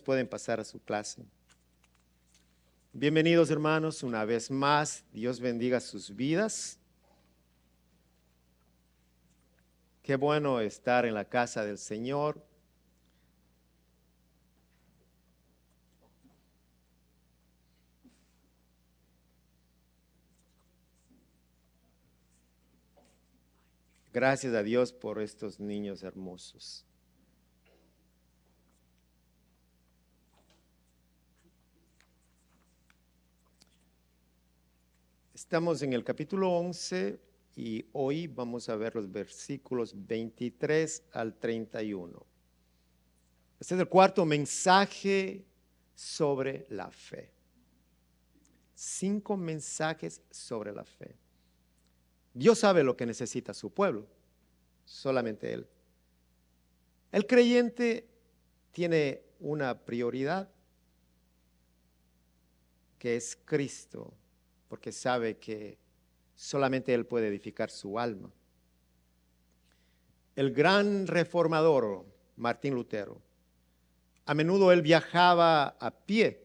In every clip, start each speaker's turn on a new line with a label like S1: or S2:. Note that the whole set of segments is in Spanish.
S1: pueden pasar a su clase. Bienvenidos, hermanos, una vez más. Dios bendiga sus vidas. Qué bueno estar en la casa del Señor. Gracias a Dios por estos niños hermosos. Estamos en el capítulo 11 y hoy vamos a ver los versículos 23 al 31. Este es el cuarto mensaje sobre la fe. 5 mensajes sobre la fe. Dios sabe lo que necesita su pueblo, solamente Él. El creyente tiene una prioridad que es Cristo, porque sabe que solamente Él puede edificar su alma. El gran reformador Martín Lutero, a menudo él viajaba a pie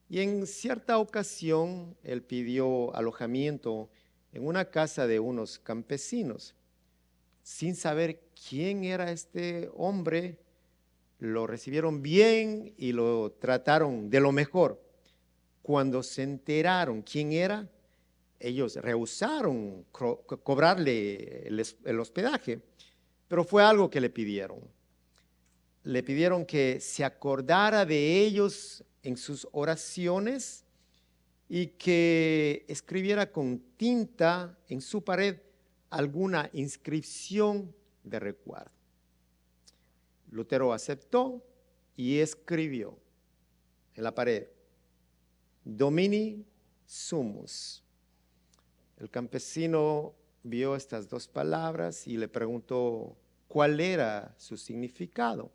S1: y en cierta ocasión él pidió alojamiento en una casa de unos campesinos. Sin saber quién era este hombre, lo recibieron bien y lo trataron de lo mejor. Cuando se enteraron quién era, ellos rehusaron cobrarle el hospedaje, pero fue algo que le pidieron. Le pidieron que se acordara de ellos en sus oraciones y que escribiera con tinta en su pared alguna inscripción de recuerdo. Lutero aceptó y escribió en la pared: Domini sumus. El campesino vio estas 2 palabras y le preguntó cuál era su significado.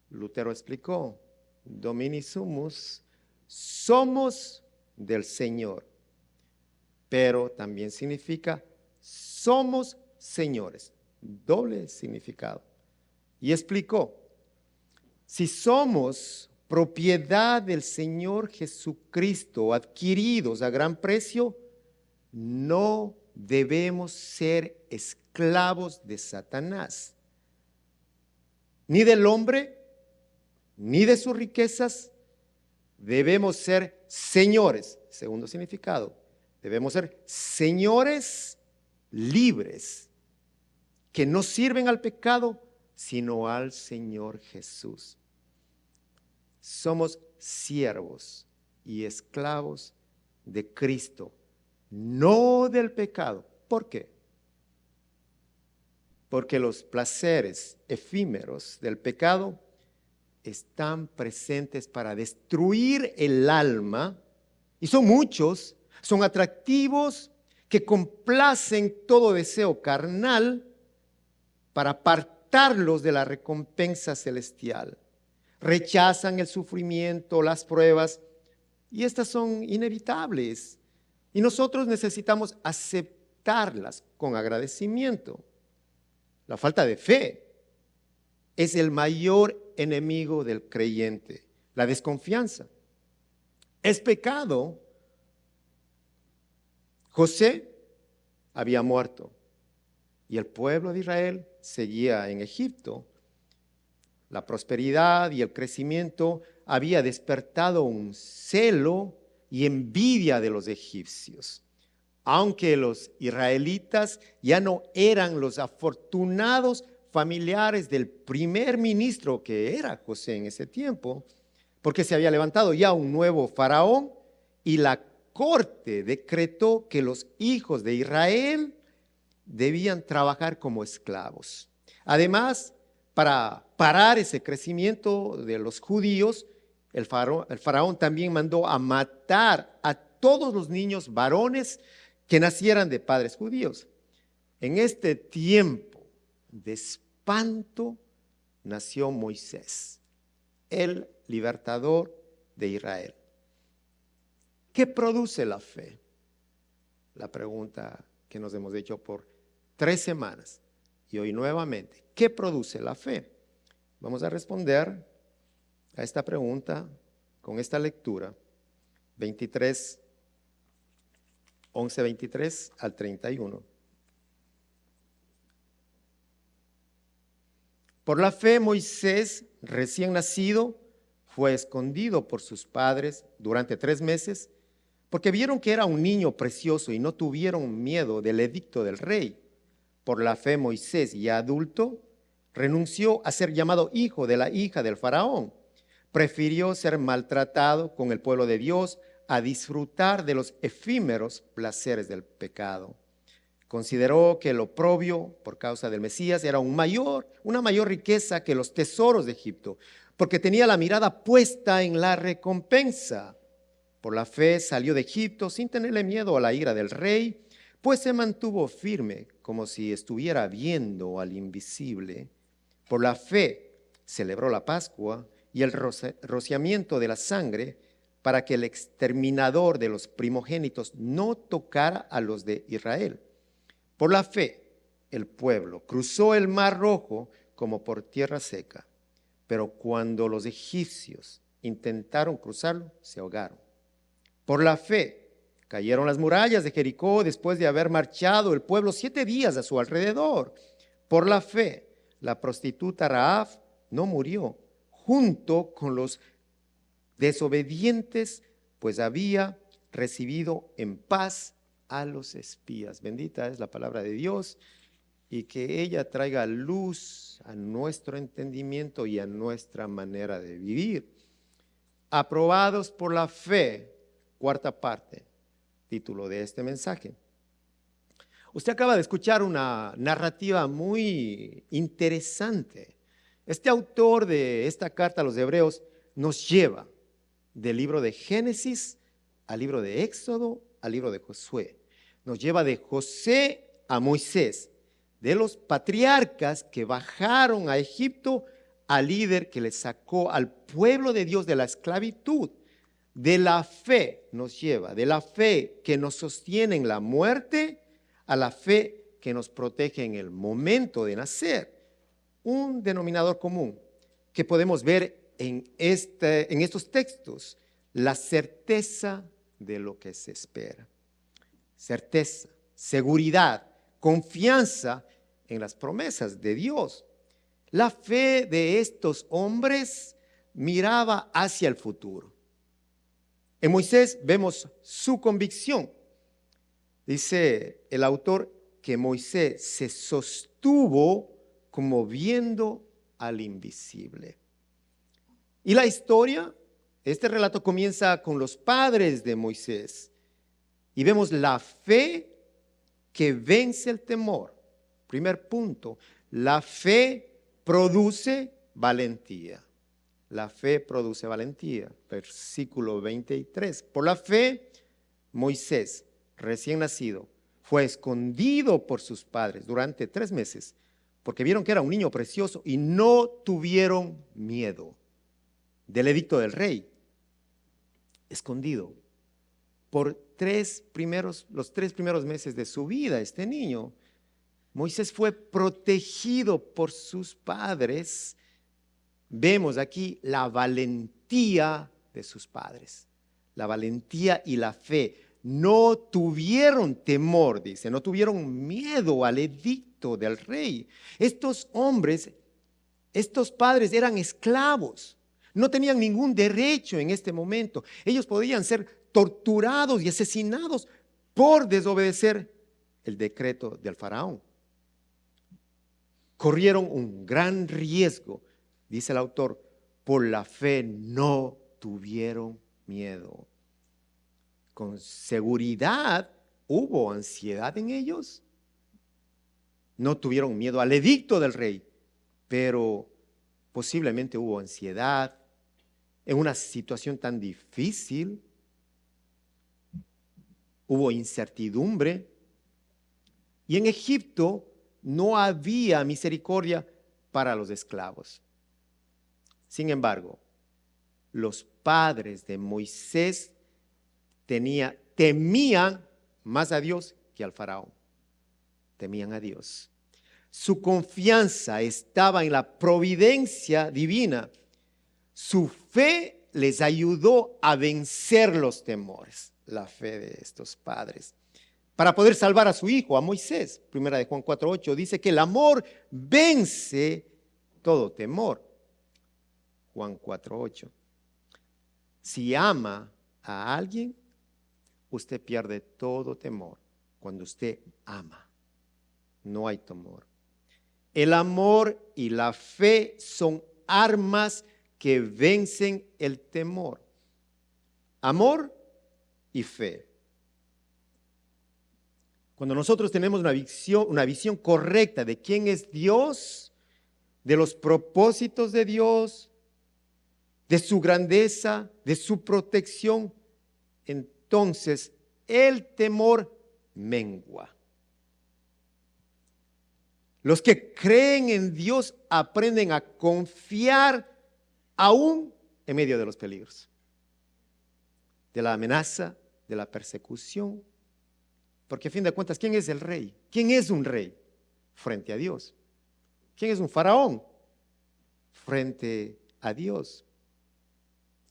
S1: Lutero explicó: Domini sumus, somos del Señor, pero también significa somos señores, doble significado. Y explicó: si somos propiedad del Señor Jesucristo, adquiridos a gran precio, no debemos ser esclavos de Satanás, ni del hombre, ni de sus riquezas. Debemos ser señores, segundo significado. Debemos ser señores libres, que no sirven al pecado, sino al Señor Jesús. Somos siervos y esclavos de Cristo, no del pecado. ¿Por qué? Porque los placeres efímeros del pecado están presentes para destruir el alma, y son muchos, son atractivos, que complacen todo deseo carnal para apartarlos de la recompensa celestial. Rechazan el sufrimiento, las pruebas, y estas son inevitables, y nosotros necesitamos aceptarlas con agradecimiento. La falta de fe es el mayor enemigo del creyente, la desconfianza. Es pecado. José había muerto y el pueblo de Israel seguía en Egipto. La prosperidad y el crecimiento había despertado un celo y envidia de los egipcios. Aunque los israelitas ya no eran los afortunados familiares del primer ministro que era José en ese tiempo, porque se había levantado ya un nuevo faraón y la corte decretó que los hijos de Israel debían trabajar como esclavos. Además, para parar ese crecimiento de los judíos, el faraón también mandó a matar a todos los niños varones que nacieran de padres judíos. En este tiempo de espanto nació Moisés, el libertador de Israel. ¿Qué produce la fe? La pregunta que nos hemos hecho por 3 semanas y hoy nuevamente. ¿Qué produce la fe? Vamos a responder a esta pregunta con esta lectura, 23, 11, 23 al 31. Por la fe, Moisés, recién nacido, fue escondido por sus padres durante 3 meses, porque vieron que era un niño precioso y no tuvieron miedo del edicto del rey. Por la fe, Moisés, ya adulto, renunció a ser llamado hijo de la hija del faraón. Prefirió ser maltratado con el pueblo de Dios a disfrutar de los efímeros placeres del pecado. Consideró que el oprobio por causa del Mesías era una mayor riqueza que los tesoros de Egipto, porque tenía la mirada puesta en la recompensa. Por la fe salió de Egipto sin tenerle miedo a la ira del rey, pues se mantuvo firme como si estuviera viendo al invisible. Por la fe celebró la Pascua y el rociamiento de la sangre para que el exterminador de los primogénitos no tocara a los de Israel. Por la fe, el pueblo cruzó el Mar Rojo como por tierra seca, pero cuando los egipcios intentaron cruzarlo, se ahogaron. Por la fe, cayeron las murallas de Jericó después de haber marchado el pueblo 7 días a su alrededor. Por la fe, la prostituta Rahab no murió junto con los desobedientes, pues había recibido en paz a los espías. Bendita es la palabra de Dios, y que ella traiga luz a nuestro entendimiento y a nuestra manera de vivir. Aprobados por la fe, cuarta parte, título de este mensaje. Usted acaba de escuchar una narrativa muy interesante. Este autor de esta carta a los Hebreos nos lleva del libro de Génesis al libro de Éxodo, al libro de Josué. Nos lleva de José a Moisés, de los patriarcas que bajaron a Egipto al líder que le sacó al pueblo de Dios de la esclavitud. De la fe nos lleva, de la fe que nos sostiene en la muerte, a la fe que nos protege en el momento de nacer. Un denominador común que podemos ver en estos textos: la certeza de lo que se espera. Certeza, seguridad, confianza en las promesas de Dios. La fe de estos hombres miraba hacia el futuro. En Moisés vemos su convicción. Dice el autor que Moisés se sostuvo como viendo al invisible. Y la historia, este relato comienza con los padres de Moisés. Y vemos la fe que vence el temor. Primer punto, la fe produce valentía. La fe produce valentía. Versículo 23. Por la fe, Moisés, recién nacido, fue escondido por sus padres durante 3 meses, porque vieron que era un niño precioso y no tuvieron miedo del edicto del rey. Escondido por los 3 primeros meses de su vida, este niño, Moisés fue protegido por sus padres. Vemos aquí la valentía de sus padres, la valentía y la fe. No tuvieron temor, dice, no tuvieron miedo al edicto del rey. Estos hombres, estos padres eran esclavos, no tenían ningún derecho en este momento. Ellos podían ser torturados y asesinados por desobedecer el decreto del faraón. Corrieron un gran riesgo, dice el autor, por la fe no tuvieron miedo. Con seguridad hubo ansiedad en ellos. No tuvieron miedo al edicto del rey, pero posiblemente hubo ansiedad en una situación tan difícil. Hubo incertidumbre. Y en Egipto no había misericordia para los esclavos. Sin embargo, los padres de Moisés temían más a Dios que al faraón. Temían a Dios. Su confianza estaba en la providencia divina. Su fe les ayudó a vencer los temores, la fe de estos padres, para poder salvar a su hijo, a Moisés. Primera de Juan 4:8 dice que el amor vence todo temor. Juan 4:8. Si ama a alguien, usted pierde todo temor. Cuando usted ama, no hay temor. El amor y la fe son armas que vencen el temor. Amor y fe. Cuando nosotros tenemos una visión correcta de quién es Dios, de los propósitos de Dios, de su grandeza, de su protección, entonces el temor mengua. Los que creen en Dios aprenden a confiar aún en medio de los peligros, de la amenaza, de la persecución. Porque a fin de cuentas, ¿quién es el rey? ¿Quién es un rey? Frente a Dios. ¿Quién es un faraón? Frente a Dios.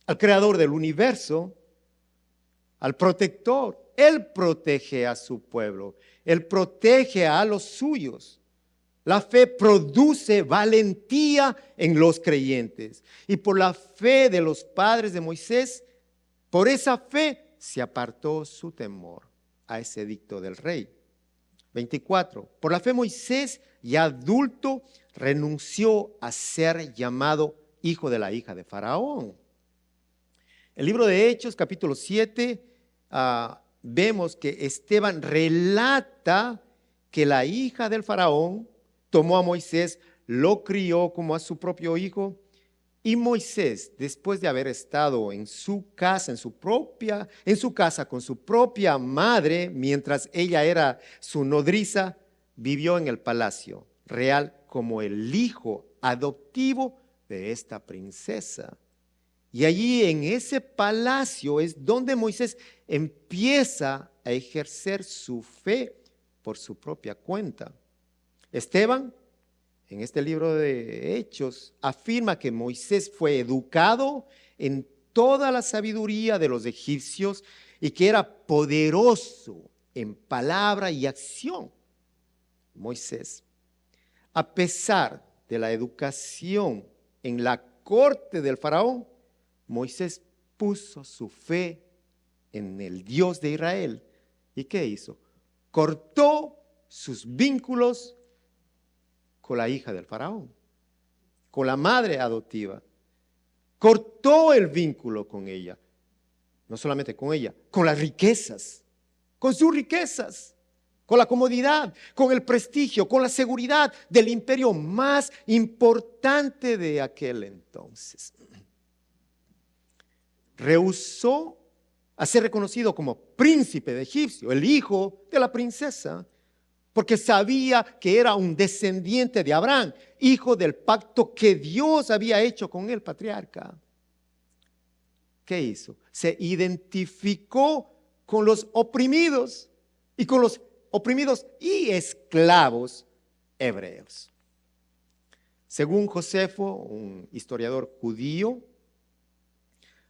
S1: Al creador del universo, al protector. Él protege a su pueblo. Él protege a los suyos. La fe produce valentía en los creyentes. Y por la fe de los padres de Moisés, por esa fe se apartó su temor a ese edicto del rey. 24. Por la fe Moisés, ya adulto, renunció a ser llamado hijo de la hija de Faraón. El libro de Hechos, capítulo 7, vemos que Esteban relata que la hija del Faraón tomó a Moisés, lo crió como a su propio hijo, y Moisés, después de haber estado en su casa con su propia madre, mientras ella era su nodriza, vivió en el palacio real como el hijo adoptivo de esta princesa. Y allí en ese palacio es donde Moisés empieza a ejercer su fe por su propia cuenta. Esteban, en este libro de Hechos, afirma que Moisés fue educado en toda la sabiduría de los egipcios y que era poderoso en palabra y acción. Moisés, a pesar de la educación en la corte del faraón, Moisés puso su fe en el Dios de Israel. ¿Y qué hizo? Cortó sus vínculos con la hija del faraón, con la madre adoptiva. Cortó el vínculo con ella. No solamente con ella, con las riquezas, con sus riquezas, con la comodidad, con el prestigio, con la seguridad del imperio más importante de aquel entonces. Rehusó a ser reconocido como príncipe de Egipcio, el hijo de la princesa, porque sabía que era un descendiente de Abraham, hijo del pacto que Dios había hecho con el patriarca. ¿Qué hizo? Se identificó con los oprimidos y con los oprimidos y esclavos hebreos. Según Josefo, un historiador judío,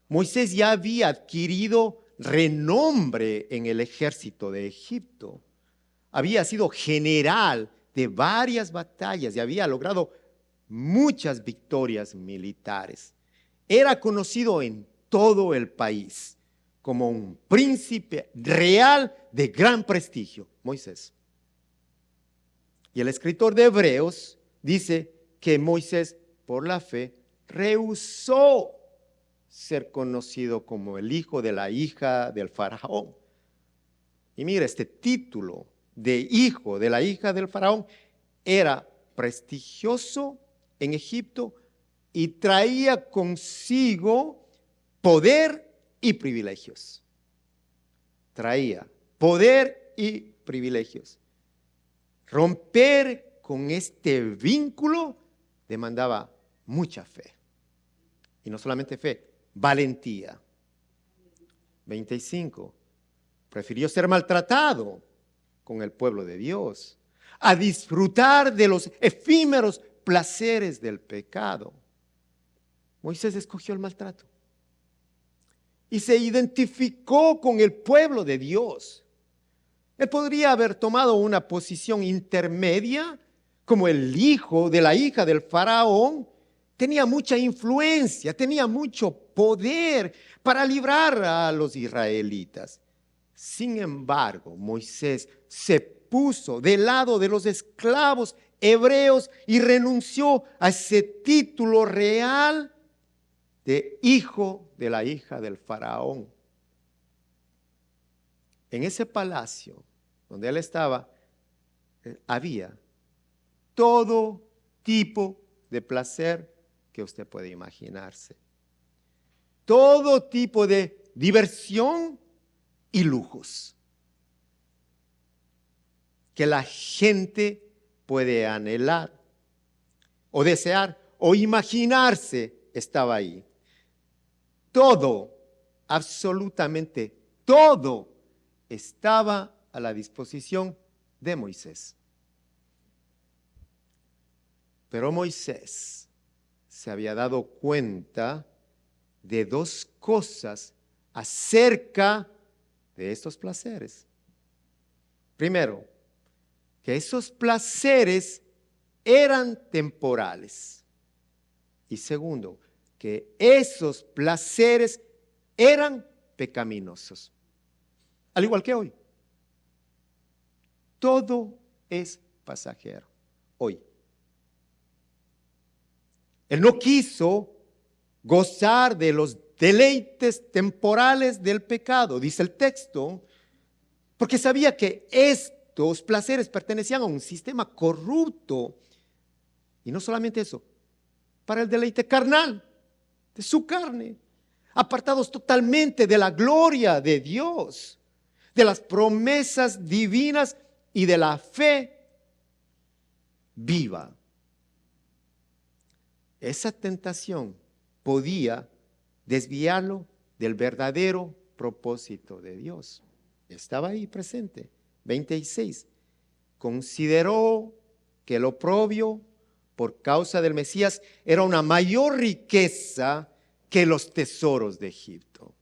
S1: Moisés ya había adquirido renombre en el ejército de Egipto. Había sido general de varias batallas y había logrado muchas victorias militares. Era conocido en todo el país como un príncipe real de gran prestigio, Moisés. Y el escritor de Hebreos dice que Moisés, por la fe, rehusó ser conocido como el hijo de la hija del faraón. Y mira, este título de hijo de la hija del faraón era prestigioso en Egipto y traía consigo poder y privilegios. Traía poder y privilegios. Romper con este vínculo demandaba mucha fe. Y no solamente fe, valentía. 25. Prefirió ser maltratado con el pueblo de Dios, a disfrutar de los efímeros placeres del pecado. Moisés escogió el maltrato y se identificó con el pueblo de Dios. Él podría haber tomado una posición intermedia como el hijo de la hija del faraón. Tenía mucha influencia, tenía mucho poder para librar a los israelitas. Sin embargo, Moisés se puso del lado de los esclavos hebreos y renunció a ese título real de hijo de la hija del faraón. En ese palacio donde él estaba, había todo tipo de placer que usted puede imaginarse. Todo tipo de diversión y lujos que la gente puede anhelar o desear o imaginarse estaba ahí. Todo, absolutamente todo estaba a la disposición de Moisés. Pero Moisés se había dado cuenta de dos cosas acerca de estos placeres. Primero, que esos placeres eran temporales. Y segundo, que esos placeres eran pecaminosos. Al igual que hoy. Todo es pasajero. Hoy. Él no quiso gozar de los deleites temporales del pecado, dice el texto, porque sabía que estos placeres pertenecían a un sistema corrupto. Y no solamente eso, para el deleite carnal, de su carne, apartados totalmente de la gloria de Dios, de las promesas divinas y de la fe viva. Esa tentación podía desviarlo del verdadero propósito de Dios. Estaba ahí presente. 26. Consideró que el oprobio por causa del Mesías era una mayor riqueza que los tesoros de Egipto.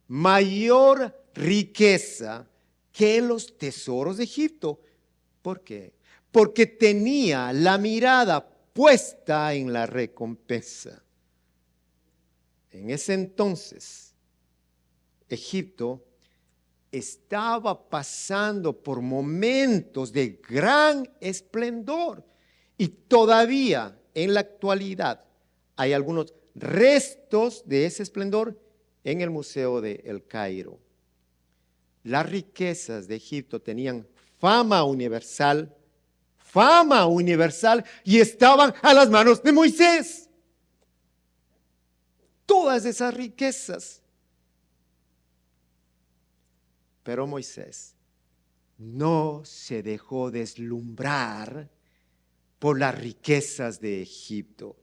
S1: Mayor riqueza que los tesoros de Egipto. ¿Por qué? Porque tenía la mirada puesta en la recompensa. En ese entonces, Egipto estaba pasando por momentos de gran esplendor y todavía en la actualidad hay algunos restos de ese esplendor en el Museo de El Cairo. Las riquezas de Egipto tenían fama universal y estaban a las manos de Moisés. Todas esas riquezas. Pero Moisés no se dejó deslumbrar por las riquezas de Egipto.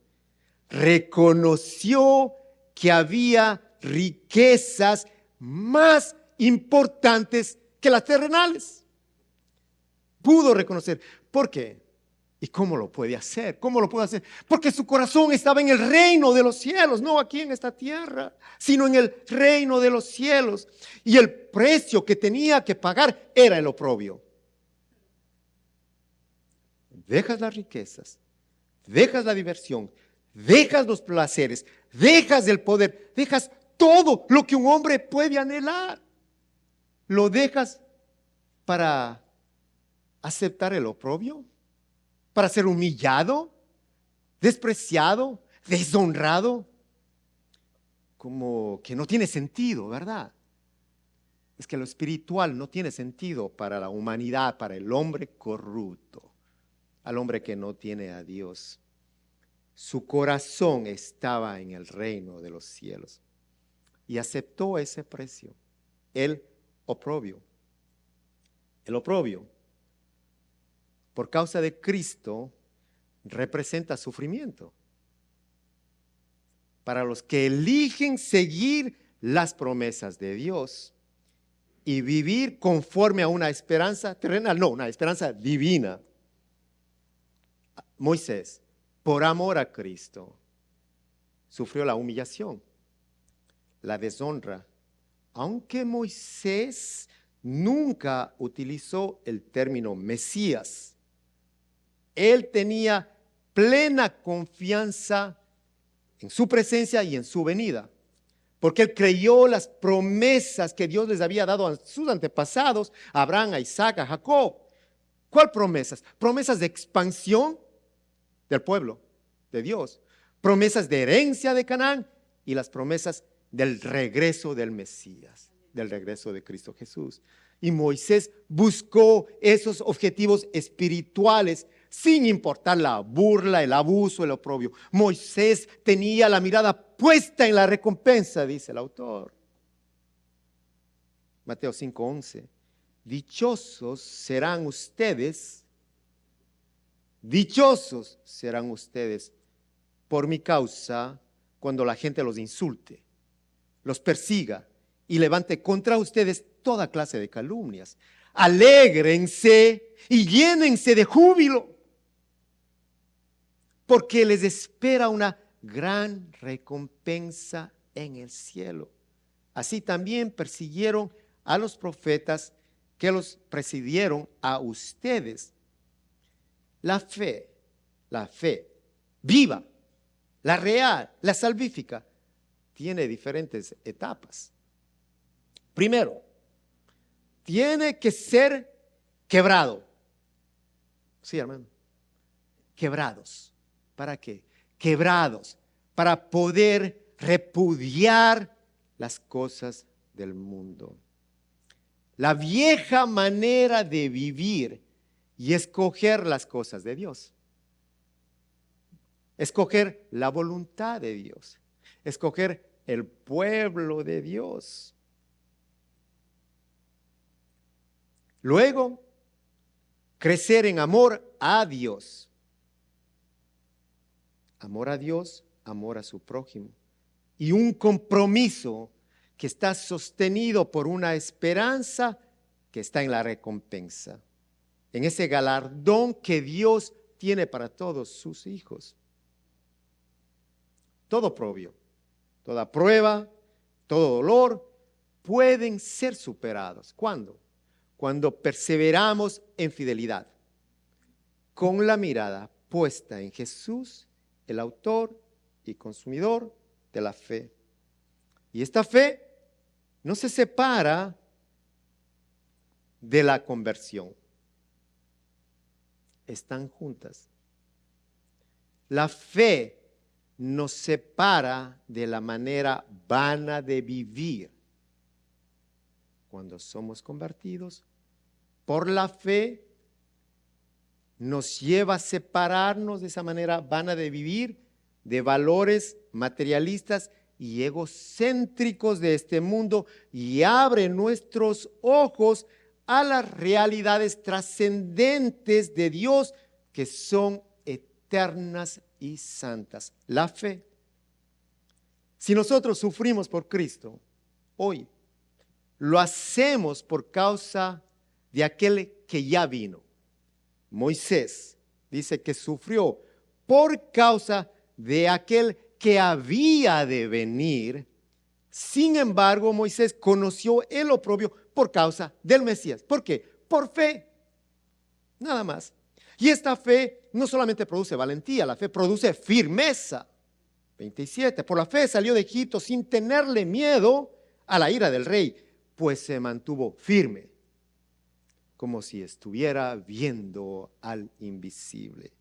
S1: Reconoció que había riquezas más importantes que las terrenales. Pudo reconocer. ¿Por qué? ¿Y cómo lo puede hacer? ¿Cómo lo puede hacer? Porque su corazón estaba en el reino de los cielos, no aquí en esta tierra, sino en el reino de los cielos. Y el precio que tenía que pagar era el oprobio. Dejas las riquezas, dejas la diversión, dejas los placeres, dejas el poder, dejas todo lo que un hombre puede anhelar. Lo dejas para aceptar el oprobio, para ser humillado, despreciado, deshonrado. Como que no tiene sentido, ¿verdad? Es que lo espiritual no tiene sentido para la humanidad, para el hombre corrupto, al hombre que no tiene a Dios. Su corazón estaba en el reino de los cielos y aceptó ese precio, el oprobio. El oprobio, por causa de Cristo, representa sufrimiento para los que eligen seguir las promesas de Dios y vivir conforme a una esperanza terrenal, no, una esperanza divina. Moisés, por amor a Cristo, sufrió la humillación, la deshonra, aunque Moisés nunca utilizó el término Mesías. Él tenía plena confianza en su presencia y en su venida, porque él creyó las promesas que Dios les había dado a sus antepasados, a Abraham, a Isaac, a Jacob. ¿Cuál promesas? Promesas de expansión del pueblo de Dios, promesas de herencia de Canaán y las promesas del regreso del Mesías, del regreso de Cristo Jesús. Y Moisés buscó esos objetivos espirituales sin importar la burla, el abuso, el oprobio. Moisés tenía la mirada puesta en la recompensa, dice el autor. Mateo 5:11. Dichosos serán ustedes por mi causa cuando la gente los insulte, los persiga y levante contra ustedes toda clase de calumnias. Alégrense y llénense de júbilo, porque les espera una gran recompensa en el cielo. Así también persiguieron a los profetas que los precedieron a ustedes. La fe viva, la real, la salvífica, tiene diferentes etapas. Primero, tiene que ser quebrado. Sí, hermano. Quebrados. ¿Para qué? Quebrados. Para poder repudiar las cosas del mundo. La vieja manera de vivir y escoger las cosas de Dios. Escoger la voluntad de Dios. Escoger el pueblo de Dios. Luego, crecer en amor a Dios. Amor a Dios, amor a su prójimo. Y un compromiso que está sostenido por una esperanza que está en la recompensa. En ese galardón que Dios tiene para todos sus hijos. Todo oprobio, toda prueba, todo dolor pueden ser superados. ¿Cuándo? Cuando perseveramos en fidelidad, con la mirada puesta en Jesús, el autor y consumidor de la fe. Y esta fe no se separa de la conversión. Están juntas. La fe nos separa de la manera vana de vivir. Cuando somos convertidos por la fe, nos lleva a separarnos de esa manera vana de vivir, de valores materialistas y egocéntricos de este mundo, y abre nuestros ojos a las realidades trascendentes de Dios que son eternas y santas. La fe. Si nosotros sufrimos por Cristo hoy, lo hacemos por causa de aquel que ya vino. Moisés dice que sufrió por causa de aquel que había de venir. Sin embargo, Moisés conoció el oprobio por causa del Mesías. ¿Por qué? Por fe. Nada más. Y esta fe no solamente produce valentía, la fe produce firmeza. 27. Por la fe salió de Egipto sin tenerle miedo a la ira del rey, pues se mantuvo firme, como si estuviera viendo al invisible.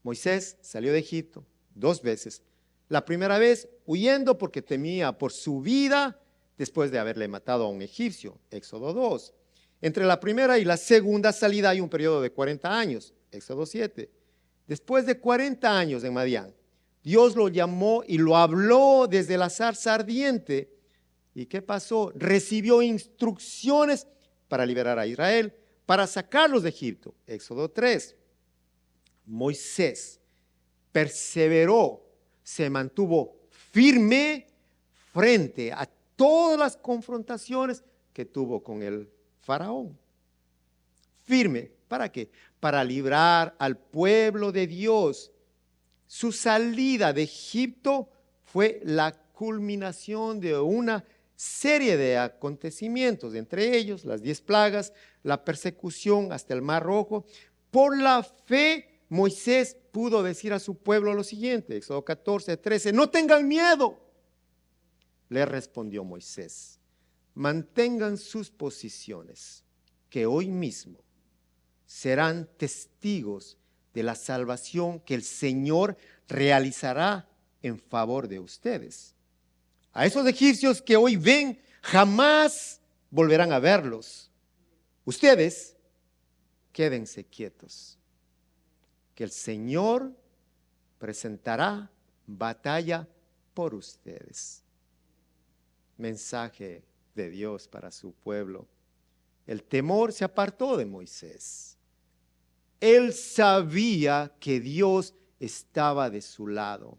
S1: Moisés salió de Egipto 2 veces. La primera vez huyendo porque temía por su vida después de haberle matado a un egipcio, Éxodo 2. Entre la primera y la segunda salida hay un periodo de 40 años, Éxodo 7. Después de 40 años en Madián, Dios lo llamó y lo habló desde la zarza ardiente. ¿Y qué pasó? Recibió instrucciones para liberar a Israel, para sacarlos de Egipto, Éxodo 3. Moisés perseveró, se mantuvo firme frente a todas las confrontaciones que tuvo con el faraón. Firme, ¿para qué? Para librar al pueblo de Dios. Su salida de Egipto fue la culminación de una serie de acontecimientos, entre ellos las 10 plagas, la persecución hasta el Mar Rojo. Por la fe, Moisés pudo decir a su pueblo lo siguiente, Éxodo 14:13, no tengan miedo. Le respondió Moisés, mantengan sus posiciones, que hoy mismo serán testigos de la salvación que el Señor realizará en favor de ustedes. A esos egipcios que hoy ven, jamás volverán a verlos. Ustedes quédense quietos, que el Señor presentará batalla por ustedes. Mensaje de Dios para su pueblo. El temor se apartó de Moisés. Él sabía que Dios estaba de su lado,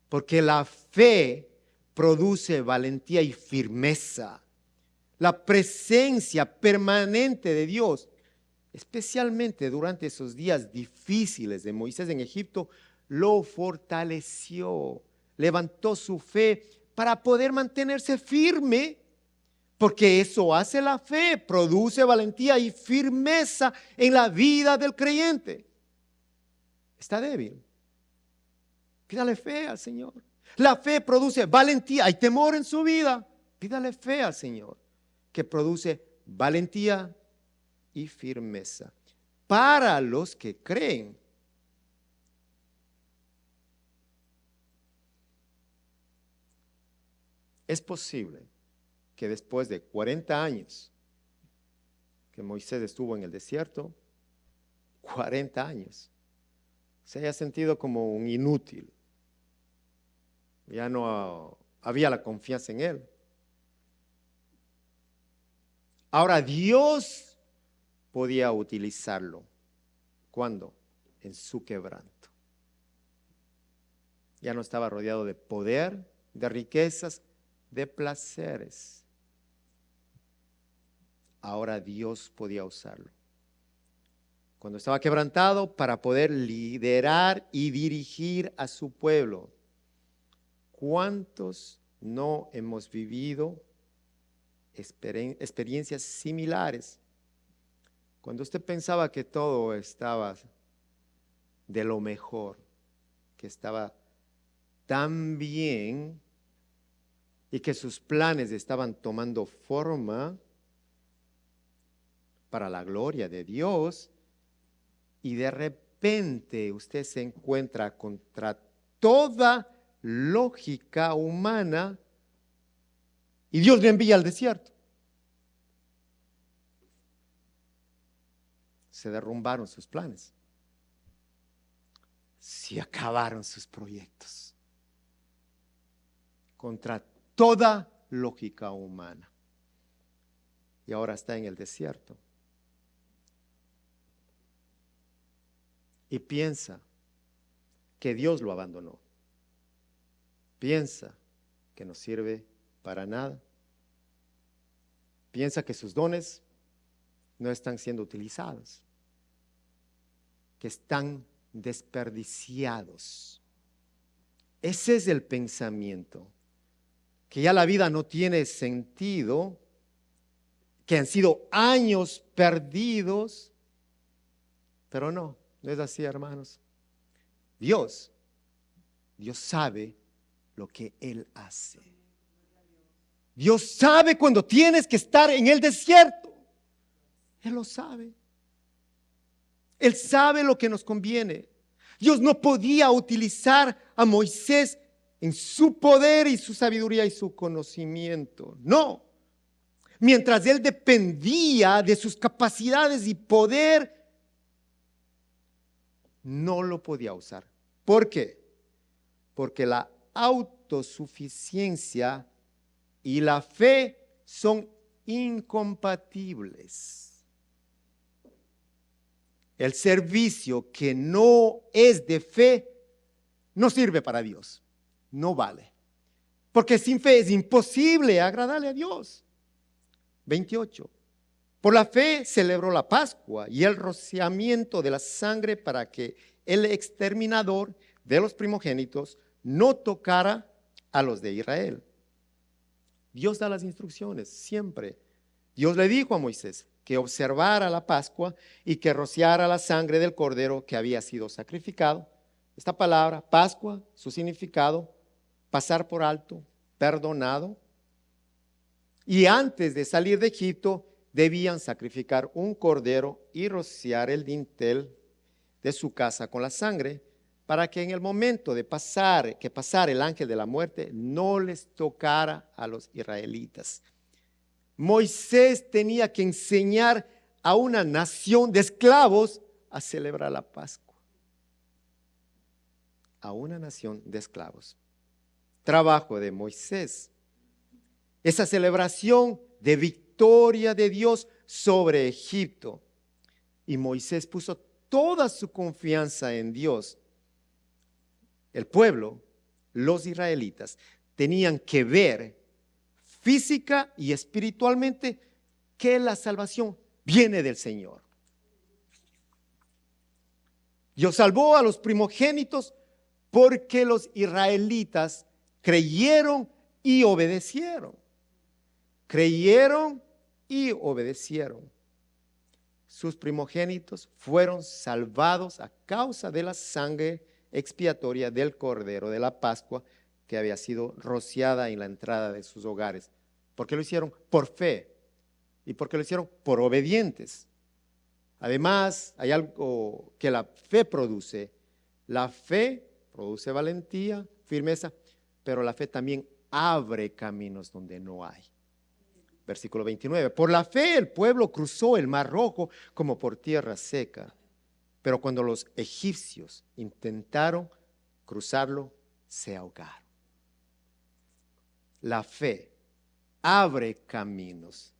S1: porque la fe produce valentía y firmeza. La presencia permanente de Dios, especialmente durante esos días difíciles de Moisés en Egipto, lo fortaleció, levantó su fe para poder mantenerse firme, porque eso hace la fe, produce valentía y firmeza en la vida del creyente. Está débil, pídale fe al Señor. La fe produce valentía, hay temor en su vida, pídale fe al Señor, que produce valentía y firmeza para los que creen. Es posible que después de 40 años que Moisés estuvo en el desierto, 40 años, se haya sentido como un inútil. Ya no había la confianza en él. Ahora Dios podía utilizarlo. ¿Cuándo? En su quebranto. Ya no estaba rodeado de poder, de riquezas, de placeres. Ahora Dios podía usarlo. Cuando estaba quebrantado, para poder liderar y dirigir a su pueblo. ¿Cuántos no hemos vivido experiencias similares? Cuando usted pensaba que todo estaba de lo mejor, que estaba tan bien y que sus planes estaban tomando forma para la gloria de Dios, y de repente usted se encuentra contra toda lógica humana y Dios le envía al desierto. Se derrumbaron sus planes. Se acabaron sus proyectos. Contra toda lógica humana. Y ahora está en el desierto. Y piensa que Dios lo abandonó. Piensa que no sirve para nada. Piensa que sus dones no están siendo utilizados, que están desperdiciados. Ese es el pensamiento, que ya la vida no tiene sentido, que han sido años perdidos, pero no es así, hermanos. Dios sabe lo que Él hace. Dios sabe cuando tienes que estar en el desierto. Él lo sabe. Él sabe lo que nos conviene. Dios no podía utilizar a Moisés en su poder y su sabiduría y su conocimiento. No. Mientras él dependía de sus capacidades y poder, no lo podía usar. ¿Por qué? Porque la autosuficiencia y la fe son incompatibles. El servicio que no es de fe no sirve para Dios, no vale. Porque sin fe es imposible agradarle a Dios. 28. Por la fe celebró la Pascua y el rociamiento de la sangre para que el exterminador de los primogénitos no tocara a los de Israel. Dios da las instrucciones siempre. Dios le dijo a Moisés que observara la Pascua y que rociara la sangre del cordero que había sido sacrificado. Esta palabra, Pascua, su significado, pasar por alto, perdonado. Y antes de salir de Egipto, debían sacrificar un cordero y rociar el dintel de su casa con la sangre, para que en el momento de pasar el ángel de la muerte, no les tocara a los israelitas. Moisés tenía que enseñar a una nación de esclavos a celebrar la Pascua. A una nación de esclavos. Trabajo de Moisés. Esa celebración de victoria de Dios sobre Egipto. Y Moisés puso toda su confianza en Dios. El pueblo, los israelitas, tenían que ver física y espiritualmente que la salvación viene del Señor. Dios salvó a los primogénitos porque los israelitas creyeron y obedecieron. Creyeron y obedecieron. Sus primogénitos fueron salvados a causa de la sangre expiatoria del cordero de la Pascua que había sido rociada en la entrada de sus hogares. Porque lo hicieron por fe y porque lo hicieron por obedientes. Además, hay algo que la fe produce. La fe produce valentía, firmeza, pero la fe también abre caminos donde no hay. Versículo 29. Por la fe el pueblo cruzó el Mar Rojo como por tierra seca. Pero cuando los egipcios intentaron cruzarlo, se ahogaron. La fe abre caminos.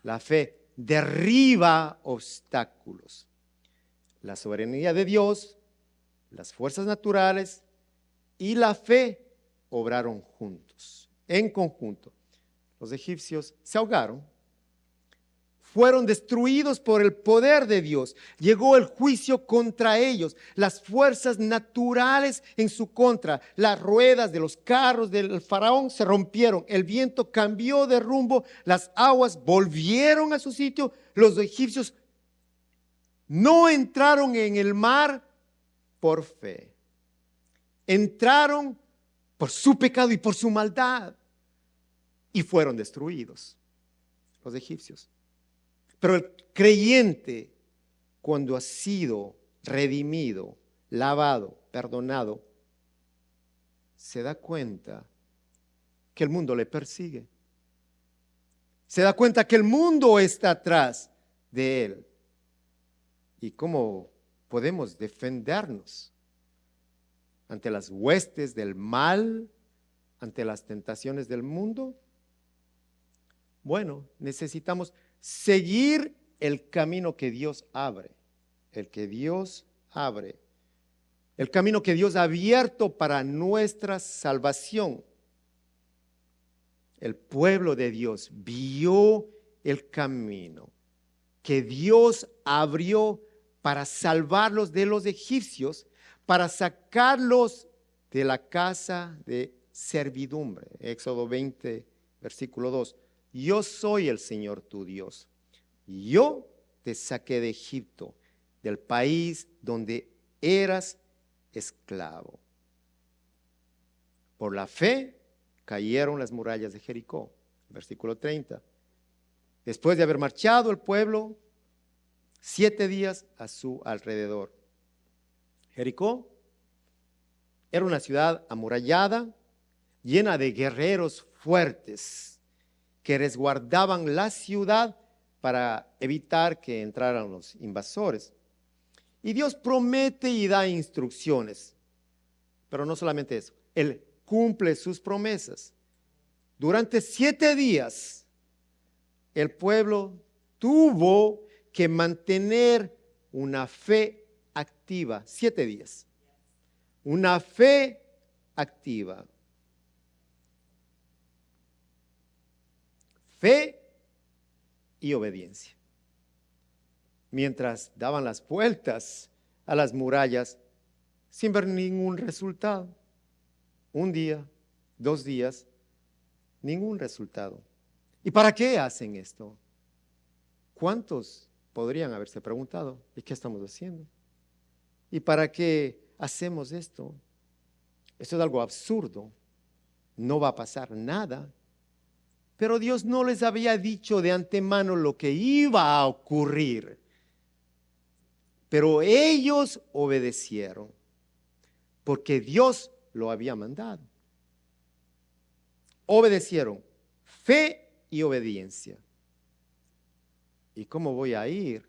S1: La fe derriba obstáculos. La soberanía de Dios, las fuerzas naturales y la fe obraron juntos, en conjunto. Los egipcios se ahogaron, fueron destruidos por el poder de Dios. Llegó el juicio contra ellos, las fuerzas naturales en su contra. Las ruedas de los carros del faraón se rompieron, el viento cambió de rumbo, las aguas volvieron a su sitio. Los egipcios no entraron en el mar por fe, entraron por su pecado y por su maldad y fueron destruidos los egipcios. Pero el creyente, cuando ha sido redimido, lavado, perdonado, se da cuenta que el mundo le persigue. Se da cuenta que el mundo está atrás de él. ¿Y cómo podemos defendernos ante las huestes del mal, ante las tentaciones del mundo? Bueno, necesitamos seguir el camino que Dios abre, el que Dios abre, el camino que Dios ha abierto para nuestra salvación. El pueblo de Dios vio el camino que Dios abrió para salvarlos de los egipcios, para sacarlos de la casa de servidumbre. Éxodo 20, versículo 2. Yo soy el Señor tu Dios. Yo te saqué de Egipto, del país donde eras esclavo. Por la fe cayeron las murallas de Jericó. Versículo 30. Después de haber marchado el pueblo 7 días a su alrededor. Jericó era una ciudad amurallada, llena de guerreros fuertes que resguardaban la ciudad para evitar que entraran los invasores. Y Dios promete y da instrucciones, pero no solamente eso, Él cumple sus promesas. Durante 7 días, el pueblo tuvo que mantener una fe activa. 7 días. Una fe activa. Fe y obediencia. Mientras daban las vueltas a las murallas sin ver ningún resultado. Un día, 2 días, ningún resultado. ¿Y para qué hacen esto? ¿Cuántos podrían haberse preguntado? ¿Y qué estamos haciendo? ¿Y para qué hacemos esto? Esto es algo absurdo. No va a pasar nada. Pero Dios no les había dicho de antemano lo que iba a ocurrir. Pero ellos obedecieron, porque Dios lo había mandado. Obedecieron, fe y obediencia. ¿Y cómo voy a ir?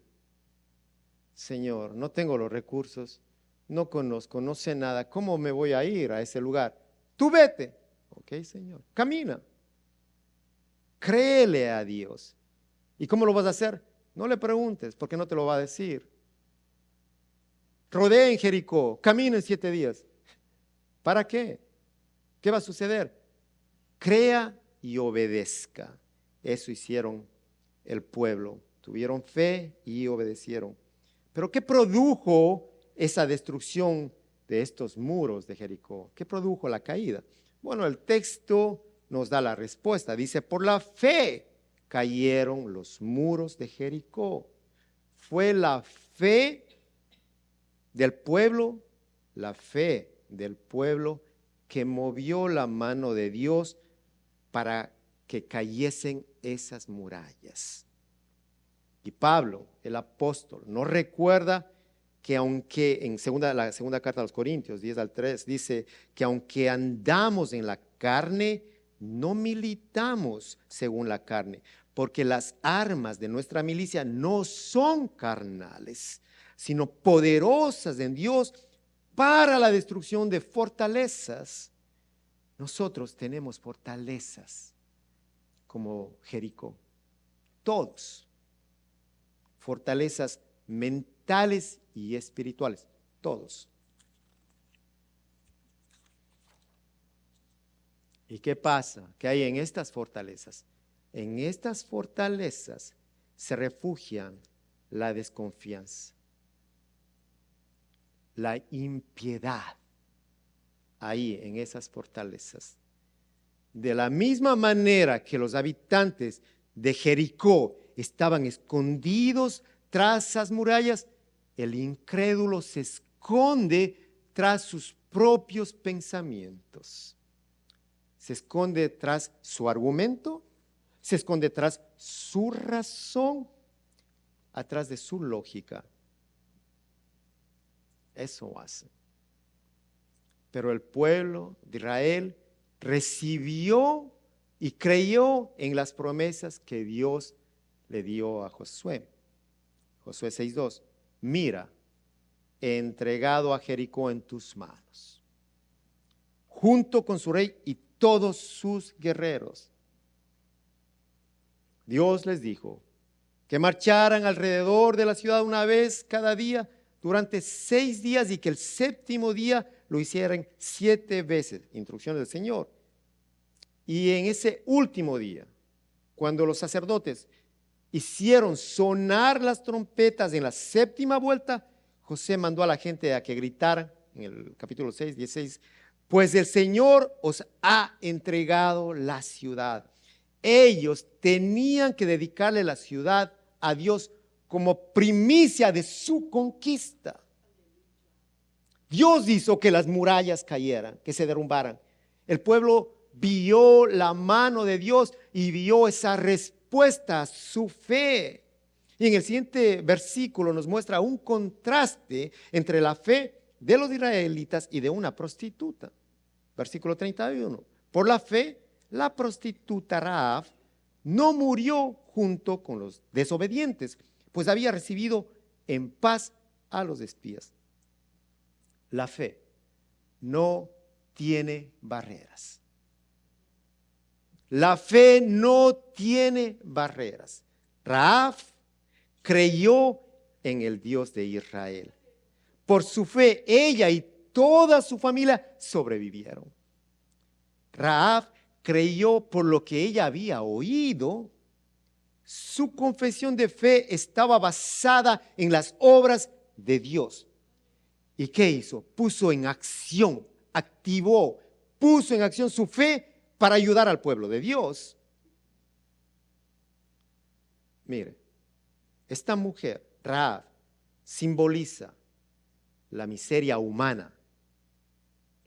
S1: Señor, no tengo los recursos, no conozco, no sé nada. ¿Cómo me voy a ir a ese lugar? Tú vete. Ok, Señor, camina. Créele a Dios. ¿Y cómo lo vas a hacer? No le preguntes, porque no te lo va a decir. Rodeen Jericó, caminen 7 días. ¿Para qué? ¿Qué va a suceder? Crea y obedezca. Eso hicieron el pueblo. Tuvieron fe y obedecieron. Pero ¿qué produjo esa destrucción de estos muros de Jericó? ¿Qué produjo la caída? Bueno, el texto nos da la respuesta. Dice, por la fe cayeron los muros de Jericó. Fue la fe del pueblo, la fe del pueblo que movió la mano de Dios para que cayesen esas murallas. Y Pablo, el apóstol, nos recuerda que aunque en la segunda carta a los Corintios 10:3 dice que aunque andamos en la carne, no militamos según la carne, porque las armas de nuestra milicia no son carnales, sino poderosas en Dios para la destrucción de fortalezas. Nosotros tenemos fortalezas como Jericó, todos, fortalezas mentales y espirituales, todos. ¿Y qué pasa? ¿Qué hay en estas fortalezas? En estas fortalezas se refugian la desconfianza, la impiedad, ahí en esas fortalezas. De la misma manera que los habitantes de Jericó estaban escondidos tras esas murallas, el incrédulo se esconde tras sus propios pensamientos. Se esconde tras su argumento, se esconde tras su razón, atrás de su lógica. Eso hace. Pero el pueblo de Israel recibió y creyó en las promesas que Dios le dio a Josué. Josué 6:2. Mira, he entregado a Jericó en tus manos, junto con su rey y todos sus guerreros. Dios les dijo que marcharan alrededor de la ciudad una vez cada día durante 6 días y que el 7º día lo hicieran 7 veces. Instrucciones del Señor. Y en ese último día, cuando los sacerdotes hicieron sonar las trompetas en la 7ª vuelta, José mandó a la gente a que gritaran, en el capítulo 6:16, pues el Señor os ha entregado la ciudad. Ellos tenían que dedicarle la ciudad a Dios como primicia de su conquista. Dios hizo que las murallas cayeran, que se derrumbaran. El pueblo vio la mano de Dios y vio esa respuesta a su fe. Y en el siguiente versículo nos muestra un contraste entre la fe de los israelitas y de una prostituta. Versículo 31. Por la fe, la prostituta Rahab no murió junto con los desobedientes, pues había recibido en paz a los espías. La fe no tiene barreras. La fe no tiene barreras. Rahab creyó en el Dios de Israel. Por su fe, ella y toda su familia sobrevivieron. Rahab creyó por lo que ella había oído. Su confesión de fe estaba basada en las obras de Dios. ¿Y qué hizo? Puso en acción, activó, puso en acción su fe para ayudar al pueblo de Dios. Mire, esta mujer, Rahab, simboliza la miseria humana,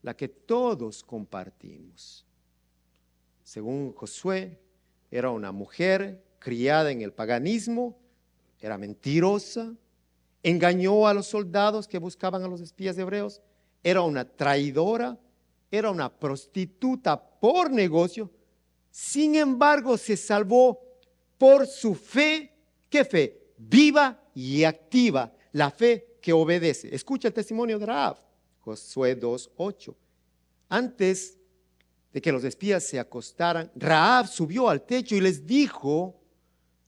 S1: la que todos compartimos. Según Josué, era una mujer criada en el paganismo, era mentirosa, engañó a los soldados que buscaban a los espías hebreos, era una traidora, era una prostituta por negocio. Sin embargo, se salvó por su fe. ¿Qué fe? Viva y activa, la fe que obedece. Escucha el testimonio de Rahab, Josué 2:8. Antes de que los espías se acostaran, Rahab subió al techo y les dijo: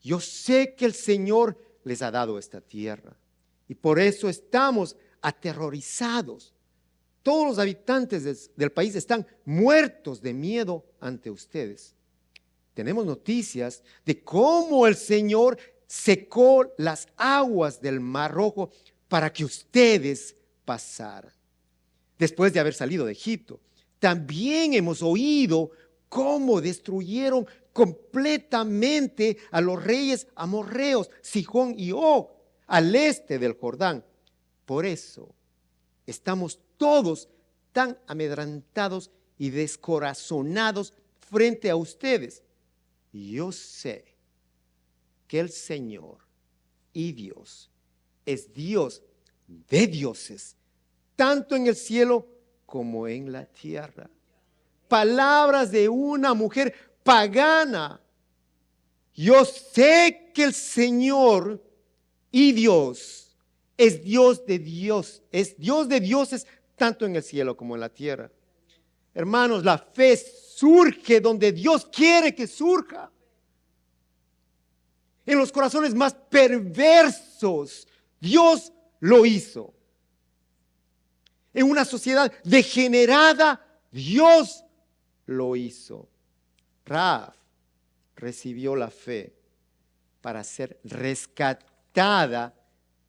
S1: yo sé que el Señor les ha dado esta tierra y por eso estamos aterrorizados. Todos los habitantes del país están muertos de miedo ante ustedes. Tenemos noticias de cómo el Señor secó las aguas del Mar Rojo para que ustedes pasaran. Después de haber salido de Egipto, también hemos oído cómo destruyeron completamente a los reyes amorreos, Sihón y Og, al este del Jordán. Por eso estamos todos tan amedrentados y descorazonados frente a ustedes. Y yo sé que el Señor y Dios es Dios de dioses, tanto en el cielo como en la tierra. Palabras de una mujer pagana. Yo sé que el Señor y Dios es Dios de Dios, es Dios de dioses, tanto en el cielo como en la tierra. Hermanos, la fe surge donde Dios quiere que surja. En los corazones más perversos, Dios lo hizo. En una sociedad degenerada, Dios lo hizo. Rahab recibió la fe para ser rescatada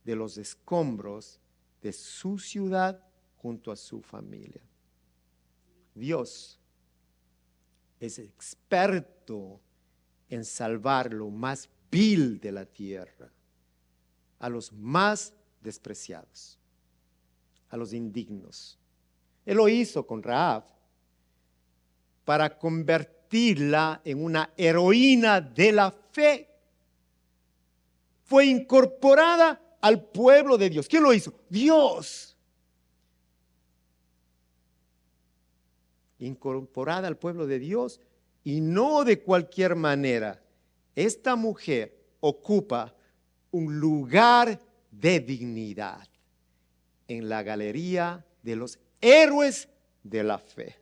S1: de los escombros de su ciudad junto a su familia. Dios es experto en salvar lo más vil de la tierra, a los más despreciados, a los indignos. Él lo hizo con Rahab para convertirla en una heroína de la fe. Fue incorporada al pueblo de Dios. ¿Quién lo hizo? Dios. Incorporada al pueblo de Dios, y no de cualquier manera. Esta mujer ocupa un lugar de dignidad en la galería de los héroes de la fe.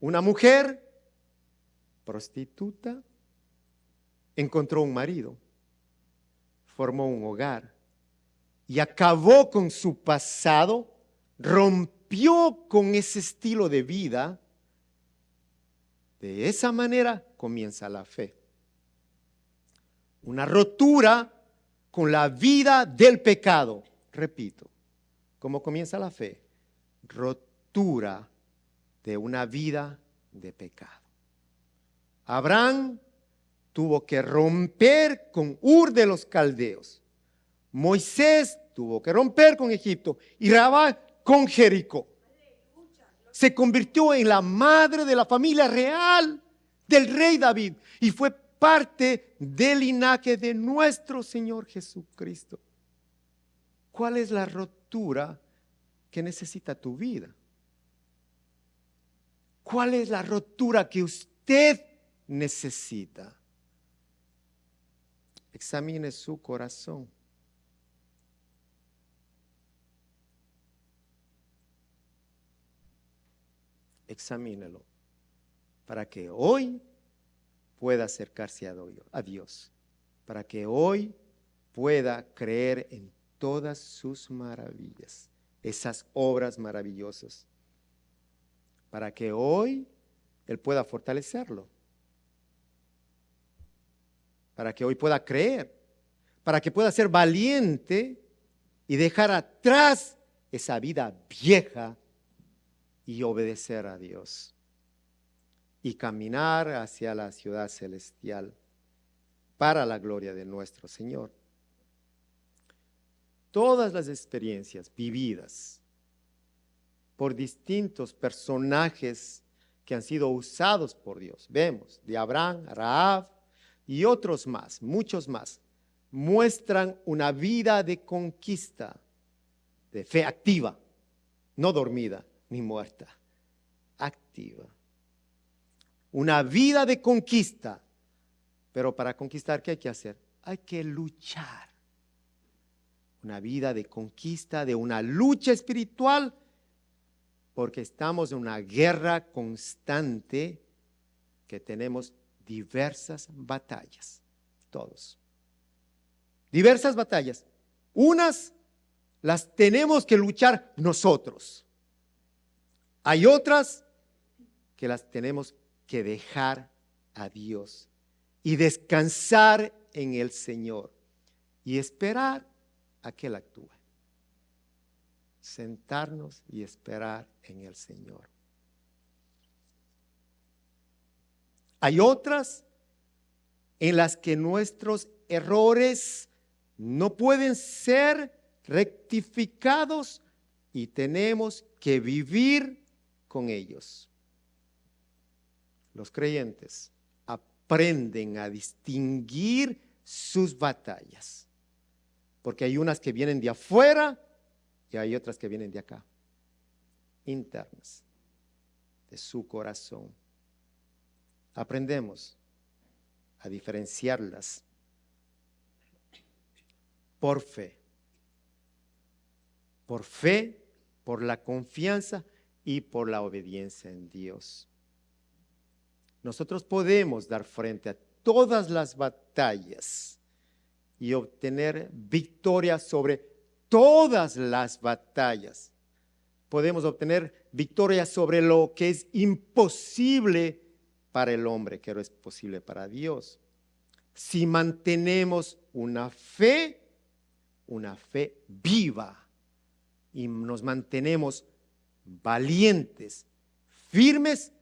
S1: Una mujer prostituta encontró un marido, formó un hogar y acabó con su pasado, rompió con ese estilo de vida. De esa manera comienza la fe. Una rotura con la vida del pecado. Repito, ¿cómo comienza la fe? Rotura de una vida de pecado. Abraham tuvo que romper con Ur de los Caldeos. Moisés tuvo que romper con Egipto y Rahab con Jericó. Se convirtió en la madre de la familia real del rey David y fue parte del linaje de nuestro Señor Jesucristo. ¿Cuál es la rotura que necesita tu vida? ¿Cuál es la rotura que usted necesita? Examine su corazón. Examínelo para que hoy pueda acercarse a Dios, para que hoy pueda creer en todas sus maravillas, esas obras maravillosas, para que hoy Él pueda fortalecerlo, para que hoy pueda creer, para que pueda ser valiente y dejar atrás esa vida vieja y obedecer a Dios y caminar hacia la ciudad celestial para la gloria de nuestro Señor. Todas las experiencias vividas por distintos personajes que han sido usados por Dios, vemos de Abraham, Rahab y otros más, muchos más, muestran una vida de conquista, de fe activa, no dormida ni muerta, activa. Una vida de conquista, pero para conquistar, ¿qué hay que hacer? Hay que luchar. Una vida de conquista, de una lucha espiritual, porque estamos en una guerra constante que tenemos diversas batallas, todos. Diversas batallas. Unas las tenemos que luchar nosotros. Hay otras que las tenemos que dejar a Dios y descansar en el Señor y esperar a que Él actúe. Sentarnos y esperar en el Señor. Hay otras en las que nuestros errores no pueden ser rectificados y tenemos que vivir con ellos. Los creyentes aprenden a distinguir sus batallas, porque hay unas que vienen de afuera y hay otras que vienen de acá, internas, de su corazón. Aprendemos a diferenciarlas por fe, por la confianza y por la obediencia en Dios. Nosotros podemos dar frente a todas las batallas y obtener victoria sobre todas las batallas. Podemos obtener victoria sobre lo que es imposible para el hombre, que no es posible para Dios. Si mantenemos una fe viva y nos mantenemos valientes, firmes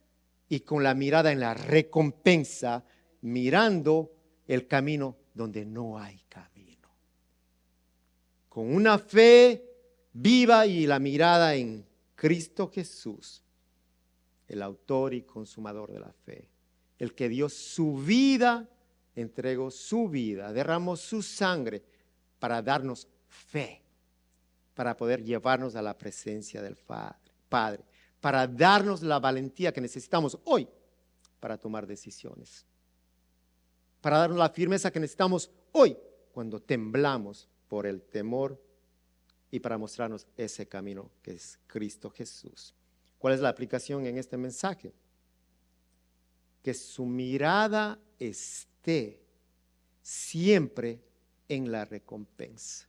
S1: y con la mirada en la recompensa, mirando el camino donde no hay camino. Con una fe viva y la mirada en Cristo Jesús, el autor y consumador de la fe, el que dio su vida, entregó su vida, derramó su sangre para darnos fe, para poder llevarnos a la presencia del Padre, para darnos la valentía que necesitamos hoy para tomar decisiones, para darnos la firmeza que necesitamos hoy cuando temblamos por el temor y para mostrarnos ese camino que es Cristo Jesús. ¿Cuál es la aplicación en este mensaje? Que su mirada esté siempre en la recompensa.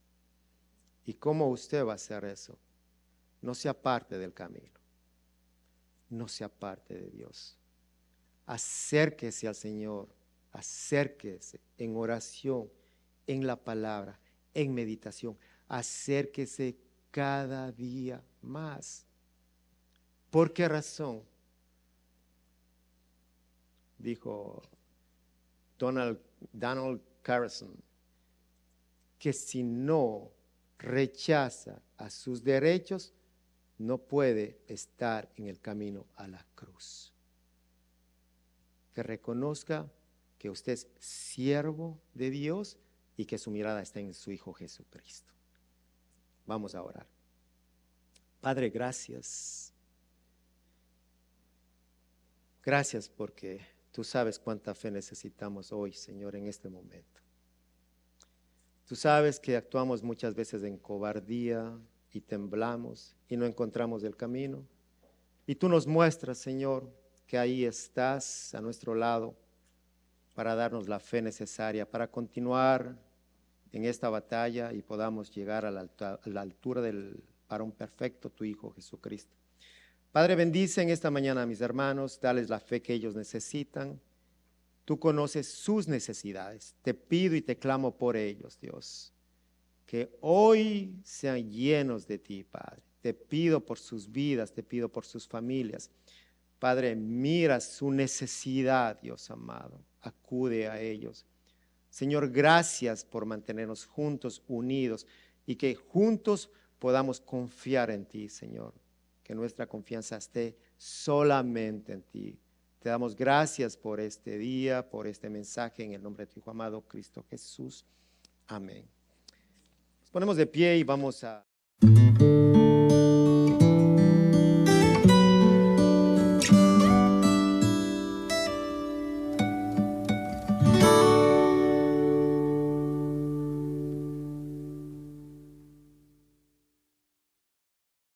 S1: ¿Y cómo usted va a hacer eso? No se aparte del camino. No se aparte de Dios. Acérquese al Señor. Acérquese en oración, en la palabra, en meditación. Acérquese cada día más. ¿Por qué razón? Dijo Donald Carson, que si no rechaza a sus derechos, no puede estar en el camino a la cruz. Que reconozca que usted es siervo de Dios y que su mirada está en su Hijo Jesucristo. Vamos a orar. Padre, gracias. Gracias porque tú sabes cuánta fe necesitamos hoy, Señor, en este momento. Tú sabes que actuamos muchas veces en cobardía y temblamos y no encontramos el camino. Y tú nos muestras, Señor, que ahí estás a nuestro lado para darnos la fe necesaria para continuar en esta batalla y podamos llegar a la altura del varón perfecto, tu Hijo Jesucristo. Padre, bendice en esta mañana a mis hermanos, dales la fe que ellos necesitan. Tú conoces sus necesidades. Te pido y te clamo por ellos, Dios. Que hoy sean llenos de ti, Padre. Te pido por sus vidas, te pido por sus familias. Padre, mira su necesidad, Dios amado. Acude a ellos. Señor, gracias por mantenernos juntos, unidos, y que juntos podamos confiar en ti, Señor. Que nuestra confianza esté solamente en ti. Te damos gracias por este día, por este mensaje, en el nombre de tu Hijo amado, Cristo Jesús. Amén. Nos ponemos de pie y vamos a...